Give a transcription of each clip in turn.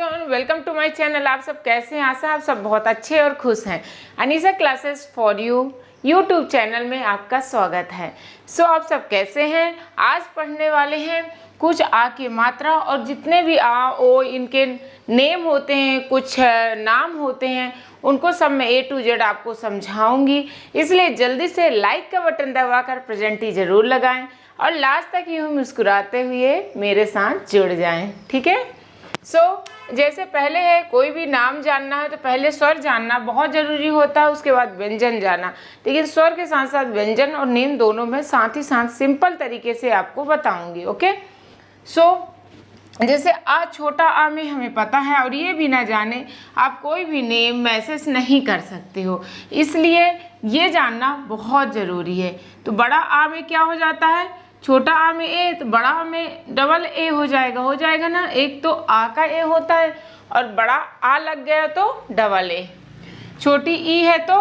Everyone, welcome to my channel. आप सब कैसे हैं? आशा आप सब बहुत अच्छे और खुश हैं। Anisa classes for you YouTube channel में आपका स्वागत है। आप सब कैसे हैं? आज पढ़ने वाले हैं कुछ आ की मात्रा और जितने भी आ ओ इनके नेम होते हैं, कुछ नाम होते हैं, उनको सब मैं A to Z आपको समझाऊंगी। इसलिए जल्दी से लाइक का बटन दबाकर प्रेजेंट ही जरूर लगाएं और लास्ट तक यूँ मुस्कुराते हुए मेरे साथ जुड़ जाएं। ठीक है। जैसे पहले है, कोई भी नाम जानना है तो पहले स्वर जानना बहुत ज़रूरी होता है, उसके बाद व्यंजन जानना। लेकिन स्वर के साथ साथ व्यंजन और नेम दोनों में साथ ही साथ सिंपल तरीके से आपको बताऊंगी। ओके। जैसे आ, छोटा आ में हमें पता है, और ये भी ना जाने आप कोई भी नेम मैसेज नहीं कर सकते हो, इसलिए ये जानना बहुत ज़रूरी है। तो बड़ा आ में क्या हो जाता है? छोटा आ में ए, तो बड़ा आ में डबल ए हो जाएगा ना। एक तो आ का ए होता है और बड़ा आ लग गया तो डबल ए। छोटी ई है तो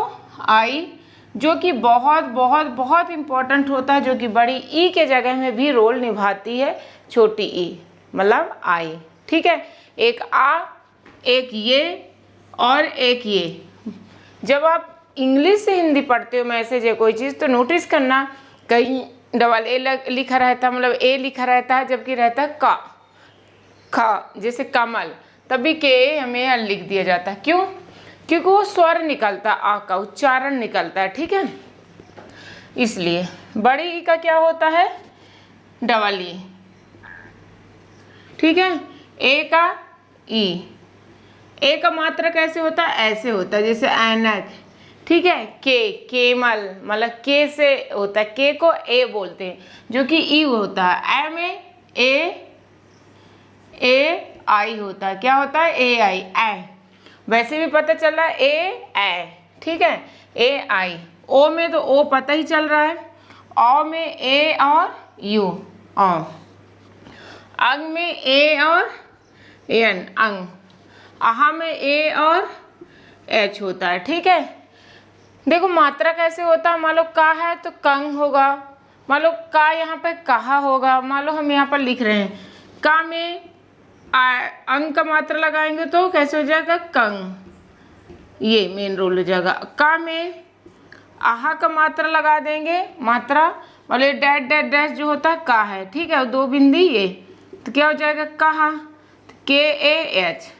आई, जो कि बहुत बहुत बहुत इम्पोर्टेंट होता है, जो कि बड़ी ई के जगह में भी रोल निभाती है छोटी ई, मतलब आई। ठीक है। एक आ, एक ये और एक ये। जब आप इंग्लिश से हिंदी पढ़ते हो मैसेज है कोई चीज़, तो नोटिस करना कहीं डबल ए लिखा रहता है, मतलब ए लिखा रहता है, जबकि रहता है का, खा, जैसे कमल, तभी के हमें लिख दिया जाता है। क्यों? क्योंकि वो स्वर निकलता है, आ का उच्चारण निकलता है। ठीक है। इसलिए बड़ी ई का क्या होता है? Double E. ठीक है। ए का ई, ए का मात्रा कैसे होता है? ऐसे होता है, जैसे ऐनक। ठीक है। केमल, मतलब के से होता है, के को ए बोलते हैं, जो कि ई होता है। ए में ए आई होता है। क्या होता है? ए आई, ए। वैसे भी पता चल रहा है ए। ठीक है। ए आई। ओ में तो ओ पता ही चल रहा है। औ में ए और यू, औ। अंग में ए और एन, अंग। आहा में ए और एच होता है। ठीक है। देखो मात्रा कैसे होता है। मान लो का है तो कंग होगा, मान लो का यहाँ पे कहा होगा। मान लो हम यहाँ पर लिख रहे हैं का में अंग का मात्रा लगाएंगे तो कैसे हो जाएगा? कंग। ये मेन रोल हो जाएगा। का में आहा का मात्रा लगा देंगे, मात्रा मतलब डैश डैश डैश जो होता है का है। ठीक है। और दो बिंदी ये, तो क्या हो जाएगा? कहा, तो के ए एच।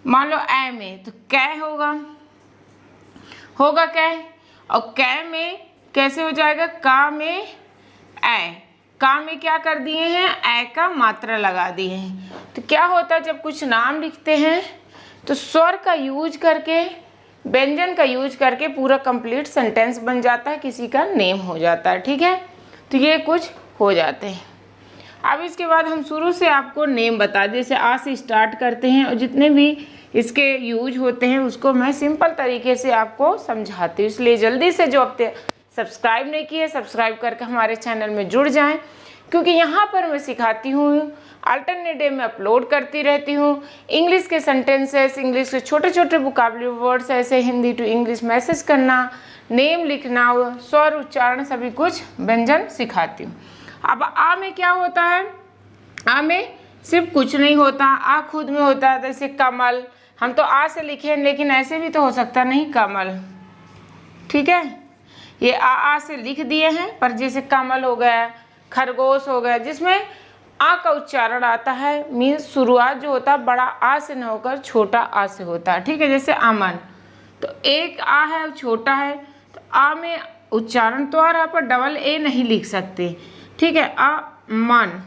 मान लो ए में तो कै होगा कै, और कै में कैसे हो जाएगा? का में ए, का में क्या कर दिए हैं? ए का मात्रा लगा दिए हैं। तो क्या होता है, जब कुछ नाम लिखते हैं तो स्वर का यूज करके, व्यंजन का यूज करके पूरा कंप्लीट सेंटेंस बन जाता है, किसी का नेम हो जाता है। ठीक है। तो ये कुछ हो जाते हैं। अब इसके बाद हम शुरू से आपको नेम बता दें, जैसे आ से स्टार्ट करते हैं और जितने भी इसके यूज होते हैं उसको मैं सिंपल तरीके से आपको समझाती हूँ। इसलिए जल्दी से जो अब सब्सक्राइब नहीं किए, सब्सक्राइब करके हमारे चैनल में जुड़ जाएं, क्योंकि यहाँ पर मैं सिखाती हूँ, अल्टरनेट डे में अपलोड करती रहती हूँ इंग्लिश के सेंटेंसेस, इंग्लिश के छोटे छोटे वोकैबुलरी वर्ड्स, ऐसे हिंदी टू इंग्लिश मैसेज करना, नेम लिखना, स्वर उच्चारण सभी कुछ व्यंजन सिखाती हूँ। अब आ में क्या होता है? आ में सिर्फ कुछ नहीं होता, आ खुद में होता है। जैसे कमल, हम तो आ से लिखे, लेकिन ऐसे भी तो हो सकता नहीं, कमल। ठीक है। ये आ से लिख दिए हैं, पर जैसे कमल हो गया, खरगोश हो गया, जिसमें आ का उच्चारण आता है, मीन्स शुरुआत जो होता है बड़ा आ से न होकर छोटा आ से होता है। ठीक है। जैसे अमन, तो एक आ है, छोटा है, तो आ में उच्चारण तो आ रहा, पर डबल ए नहीं लिख सकते। ठीक है। आ मन,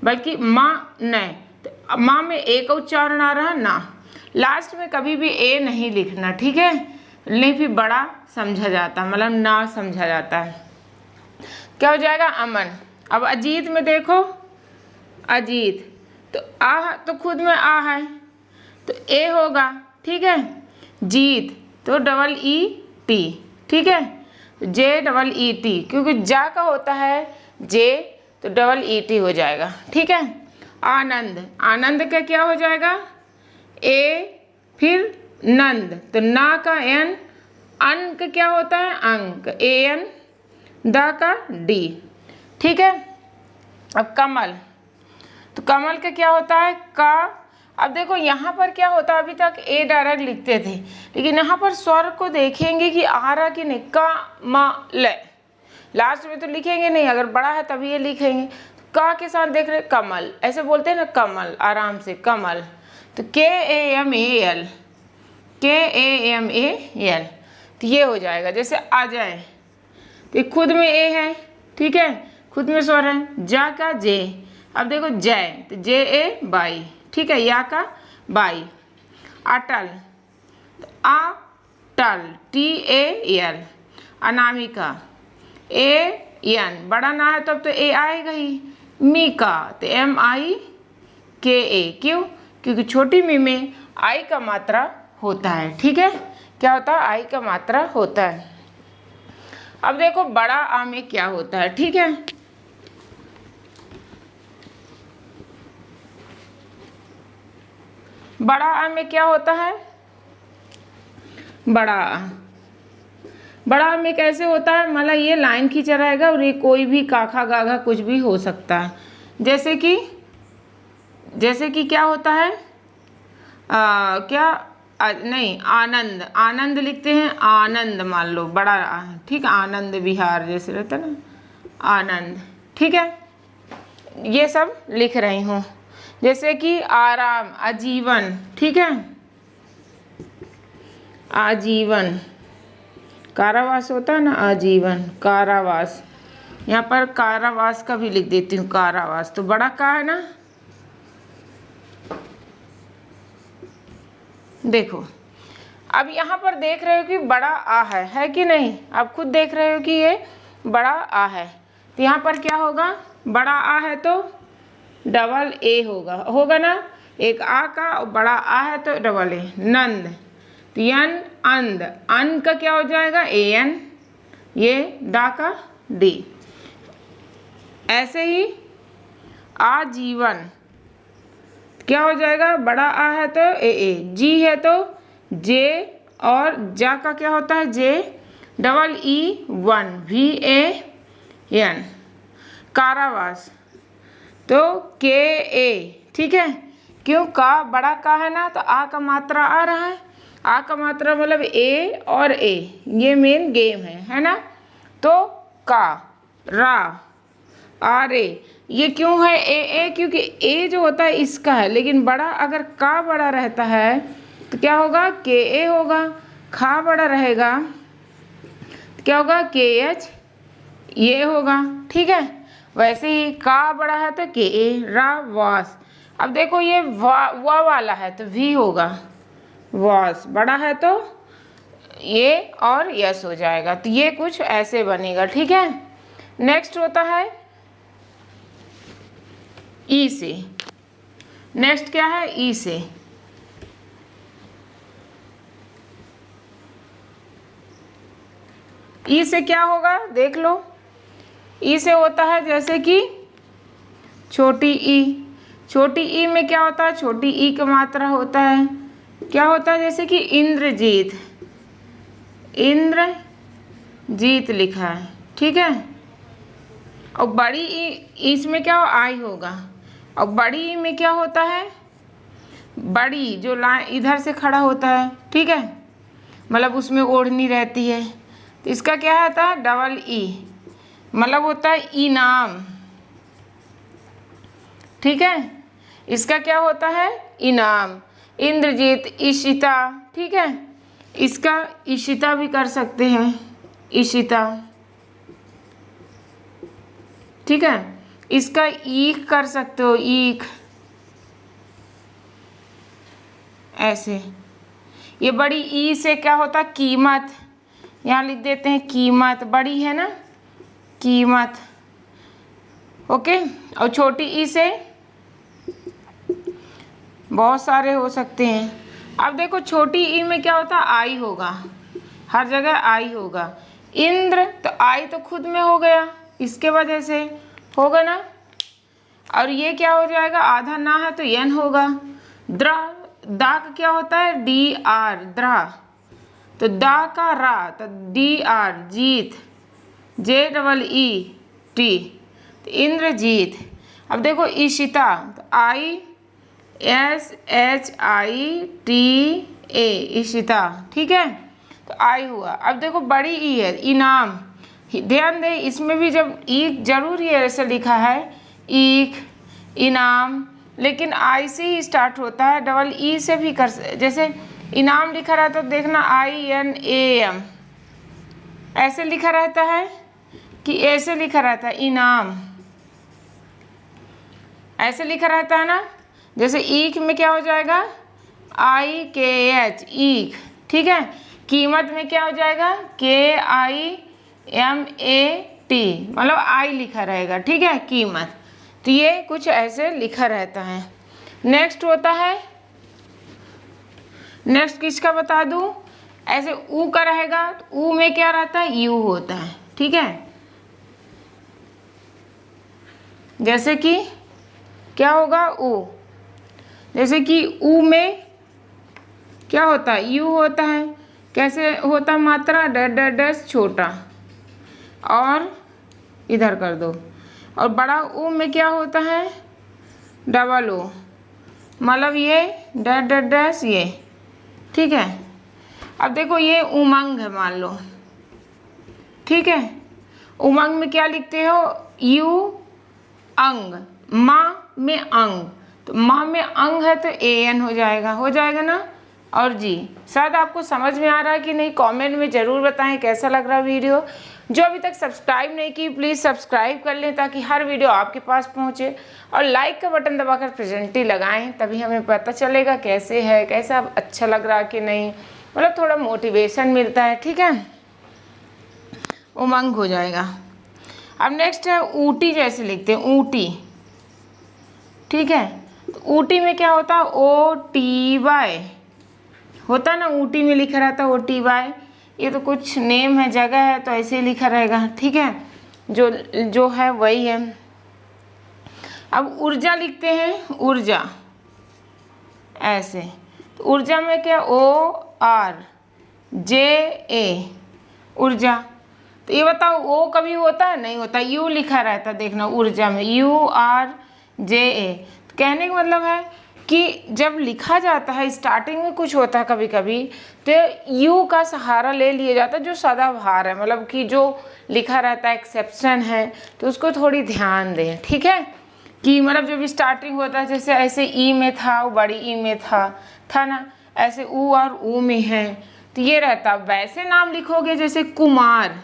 बल्कि माँ न, तो माँ में ए का उच्चारण आ रहा ना, लास्ट में कभी भी ए नहीं लिखना। ठीक है। नहीं फिर बड़ा समझा जाता है, मतलब ना समझा जाता है। क्या हो जाएगा? अमन। अब अजीत में देखो, अजीत, तो आ तो खुद में आ है तो ए होगा। ठीक है। जीत तो डबल ई टी। ठीक है। जे डबल ई टी, क्योंकि जा का होता है जे, तो डबल ई टी हो जाएगा। ठीक है। आनंद, आनंद का क्या हो जाएगा? ए फिर नंद, तो ना का एन, अन का क्या होता है? अंक, ए एन, द का डी। ठीक है। अब कमल, तो कमल का क्या होता है? का, अब देखो यहाँ पर क्या होता है, अभी तक ए डायरेक्ट लिखते थे, लेकिन यहाँ पर स्वर को देखेंगे कि आ रहा कि नहीं, का म ल, लास्ट में तो लिखेंगे नहीं, अगर बड़ा है तभी ये लिखेंगे। का के साथ देख रहे कमल, ऐसे बोलते हैं ना कमल, आराम से कमल। तो KAMAL, KAMAL, तो ये हो जाएगा। जैसे आ जाए तो खुद में ए है, ठीक है, खुद में स्वर है। जा का जे, अब देखो जय, तो JA बाई, ठीक है, या का बाई। अटल, तो आ टल, TAL। अनामिका, AN, बड़ा ना है तब तो ए आएगा ही। मीका, तो MIKA, क्यों, क्योंकि छोटी मी में आई का मात्रा होता है, ठीक है, क्या होता है, आई का मात्रा होता है। अब देखो बड़ा आ में क्या होता है, ठीक है, बड़ा आ में क्या होता है, बड़ा आ में कैसे होता है, मतलब ये लाइन खींचा रहेगा और ये कोई भी काखा गाघा कुछ भी हो सकता है। जैसे कि क्या होता है, नहीं, आनंद, आनंद लिखते हैं, आनंद मान लो, बड़ा ठीक है, आनंद विहार जैसे रहता है ना, आनंद, ठीक है, ये सब लिख रही हूँ। जैसे कि आराम, आजीवन, ठीक है, आजीवन, कारावास होता है ना, आजीवन, कारावास, यहाँ पर कारावास का भी लिख देती हूँ, कारावास, तो बड़ा का है ना। देखो अब यहाँ पर देख रहे हो कि बड़ा आ है कि नहीं, आप खुद देख रहे हो कि ये बड़ा आ है, तो यहाँ पर क्या होगा, बड़ा आ है तो डबल ए होगा ना, एक आ का, और बड़ा आ है तो डबल ए, नंद, तो यन अंध, अन का क्या हो जाएगा, AN, ये डा का डी। ऐसे ही आजीवन क्या हो जाएगा, बड़ा आ है तो AA, जी है तो जे, और जा का क्या होता है, जे, डबल E1, VAN। कारावास तो KA, ठीक है, क्यों, का बड़ा का है ना, तो आ का मात्रा आ रहा है, आ का मात्रा मतलब A और A, ये मेन गेम है ना। तो का, रा, RA, ये क्यों है AA, क्योंकि A जो होता है इसका है, लेकिन बड़ा अगर का बड़ा रहता है तो क्या होगा, KA होगा, खा बड़ा रहेगा तो क्या होगा, KH, ये होगा, ठीक है। वैसे ही का बड़ा है तो KA, रा, वास। अब देखो ये वा वाला है तो V होगा, वास, बड़ा है तो ये और यस हो जाएगा, तो ये कुछ ऐसे बनेगा, ठीक है। नेक्स्ट होता है ई से, नेक्स्ट क्या है, ई से, ई से क्या होगा देख लो, ई से होता है जैसे कि छोटी ई, छोटी ई में क्या होता है, छोटी ई का मात्रा होता है, क्या होता है, जैसे कि इंद्रजीत, इंद्रजीत लिखा है, ठीक है। और बड़ी ई, इसमें क्या आई होगा, और बड़ी ई में क्या होता है, बड़ी जो लाइन इधर से खड़ा होता है, ठीक है, मतलब उसमें ओढ़नी रहती है, तो इसका क्या होता है, डबल ई, मतलब होता है इनाम, ठीक है, इसका क्या होता है, इनाम। इंद्रजीत, इशिता, ठीक है, इसका इशिता भी कर सकते हैं, इशिता, ठीक है, इसका ईख कर सकते हो, ईख, ऐसे। ये बड़ी ई से क्या होता है, कीमत, यहाँ लिख देते हैं कीमत, बड़ी है ना, कीमत, ओके। और छोटी ई से बहुत सारे हो सकते हैं। अब देखो छोटी ई में क्या होता है, आई होगा, हर जगह आई होगा। इंद्र, तो आई तो खुद में हो गया, इसके वजह से होगा ना, और ये क्या हो जाएगा, आधा ना है तो यन होगा। द्रा, दा का क्या होता है, DR, द्रा, तो दा का रा, तो DR, जीत, JEET, तो इंद्रजीत। अब देखो इशिता, तो SHITA, इशिता, ठीक है। तो आई हुआ। अब देखो बड़ी ई है, इनाम। ध्यान दे, इसमें भी जब ईक जरूर ही ऐसे लिखा है, ईक, इनाम, लेकिन आई से ही स्टार्ट होता है, डबल ई से भी कर, जैसे इनाम लिखा रहता है, देखना INAM ऐसे लिखा रहता है कि ऐसे लिखा रहता है, इनाम ऐसे लिखा रहता है ना। जैसे ईक में क्या हो जाएगा, IKH, ईक, ठीक है। कीमत में क्या हो जाएगा, KIMAT, मतलब आई लिखा रहेगा, ठीक है, कीमत। तो ये कुछ ऐसे लिखा रहता है। नेक्स्ट होता है, नेक्स्ट किसका बता दूं, ऐसे ऊ का रहेगा, ऊ में क्या रहता है, यू होता है, ठीक है। जैसे कि क्या होगा, ऊ, जैसे कि ऊ में क्या होता है, यू होता है। कैसे होता है मात्रा, डैश छोटा, और इधर कर दो। और बड़ा ऊ में क्या होता है, डबल ओ, मतलब ये डैश ये, ठीक है। अब देखो ये उमंग है मान लो, ठीक है। उमंग में क्या लिखते हो, यू अंग, माँ में अंग, तो माँ में अंग है तो AN हो जाएगा ना। और जी, शायद आपको समझ में आ रहा है कि नहीं, कमेंट में ज़रूर बताएं कैसा लग रहा है वीडियो। जो अभी तक सब्सक्राइब नहीं की, प्लीज़ सब्सक्राइब कर लें ताकि हर वीडियो आपके पास पहुंचे। और लाइक का बटन दबाकर प्रेजेंटी लगाएं, तभी हमें पता चलेगा कैसे है, कैसा अच्छा लग रहा कि नहीं, मतलब थोड़ा मोटिवेशन मिलता है, ठीक है, उमंग हो जाएगा। अब नेक्स्ट है ऊटी, जैसे लिखते हैं ऊटी, ठीक है। तो ऊटी में क्या होता है, OTY होता है ना, ऊटी में लिखा रहता है OTY। ये तो कुछ नेम है, जगह है, तो ऐसे ही लिखा रहेगा, ठीक है, जो है वही है। अब ऊर्जा लिखते हैं, ऊर्जा ऐसे, तो ऊर्जा में क्या, ORJA, ऊर्जा। तो ये बताओ, ओ कभी होता है, नहीं होता, यू लिखा रहता है, देखना ऊर्जा में URJA। तो कहने का मतलब है कि जब लिखा जाता है, स्टार्टिंग में कुछ होता है कभी कभी, तो यू का सहारा ले लिया जाता है, जो सदाबहार है, मतलब कि जो लिखा रहता है एक्सेप्शन है, तो उसको थोड़ी ध्यान दें, ठीक है। कि मतलब जब स्टार्टिंग होता है, जैसे ऐसे ई में था, वो बड़ी ई में था ना, ऐसे ऊ और ऊ में है, तो ये रहता। वैसे नाम लिखोगे जैसे कुमार,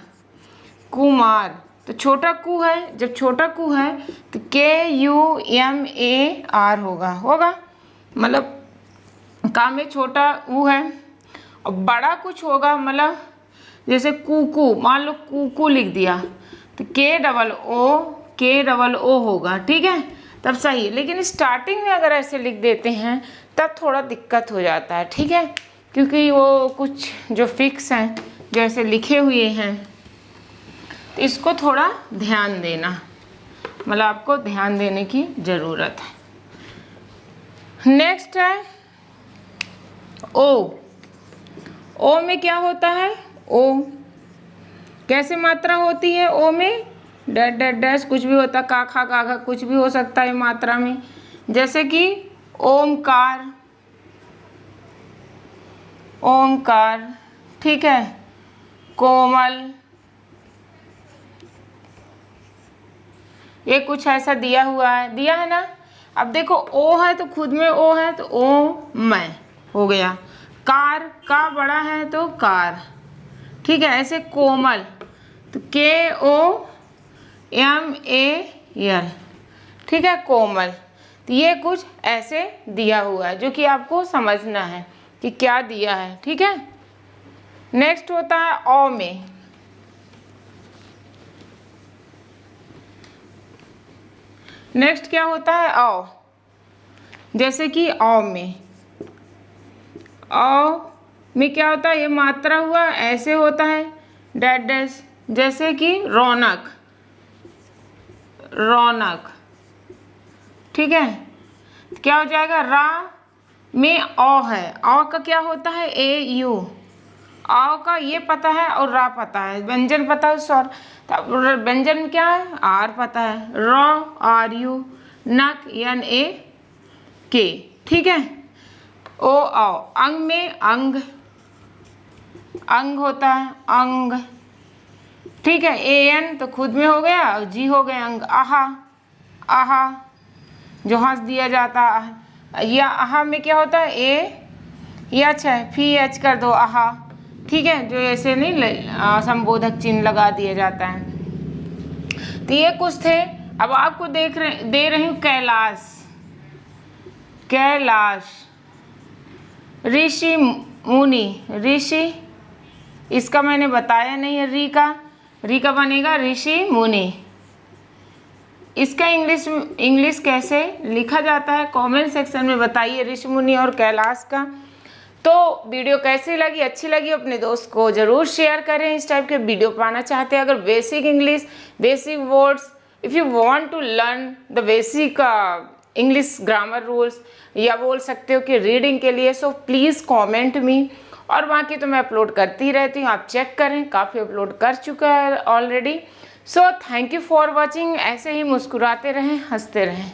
तो छोटा कु है, जब छोटा कु है तो KUMAR होगा, मतलब का में छोटा ऊ है। और बड़ा कुछ होगा, मतलब जैसे कुकू, मान लो कुकू लिख दिया, तो KOO होगा, ठीक है, तब सही। लेकिन स्टार्टिंग में अगर ऐसे लिख देते हैं तब थोड़ा दिक्कत हो जाता है, ठीक है, क्योंकि वो कुछ जो फिक्स हैं, जो ऐसे लिखे हुए हैं, तो इसको थोड़ा ध्यान देना, मतलब आपको ध्यान देने की ज़रूरत है। नेक्स्ट है ओ में क्या होता है, ओ कैसे मात्रा होती है, ओ में डैश कुछ भी होता है, काखा काखा कुछ भी हो सकता है मात्रा में। जैसे कि ओमकार, ठीक है, कोमल, ये कुछ ऐसा दिया है ना। अब देखो ओ है तो खुद में ओ है, तो ओ मैं हो गया। कार, का बड़ा है तो कार, ठीक है। ऐसे कोमल, तो KOMAL, ठीक है, कोमल। तो ये कुछ ऐसे दिया हुआ है जो कि आपको समझना है कि क्या दिया है, ठीक है। नेक्स्ट होता है औ में, नेक्स्ट क्या होता है, औ, जैसे कि औ में क्या होता है, ये मात्रा हुआ, ऐसे होता है डैश, जैसे कि रौनक, ठीक है। क्या हो जाएगा, रा में औ है, औ का क्या होता है, AU, औ का ये पता है और रा पता है, व्यंजन पता है, स्वर, व्यंजन में क्या है, आर पता है, RU, नक NAK, ठीक है। ओ आओ, अंग में अंग, अंग होता है अंग, ठीक है। ए एन तो खुद में हो गया, जी हो गए अंग। आहा, आहा जो हंस दिया जाता है, या आहा में क्या होता है, ए एच है, फी एच कर दो आहा, ठीक है। जो ऐसे नहीं संबोधक चिन्ह लगा दिया जाता है। तो ये कुछ थे। अब आपको दे रही हूँ कैलाश, कैलाश, ऋषि मुनि, ऋषि इसका मैंने बताया नहीं है, री का बनेगा ऋषि मुनि। इसका इंग्लिश कैसे लिखा जाता है कमेंट सेक्शन में बताइए, ऋषि मुनि और कैलाश का। तो वीडियो कैसी लगी, अच्छी लगी, अपने दोस्त को ज़रूर शेयर करें। इस टाइप के वीडियो पाना चाहते हैं, अगर basic English, basic words, if you want to learn the basic English grammar rules, या बोल सकते हो कि रीडिंग के लिए, सो प्लीज़ कमेंट मी। और बाकी तो मैं अपलोड करती रहती हूँ, आप चेक करें, काफ़ी अपलोड कर चुका है already. So thank you for watching. ऐसे ही मुस्कुराते रहें, हंसते रहें।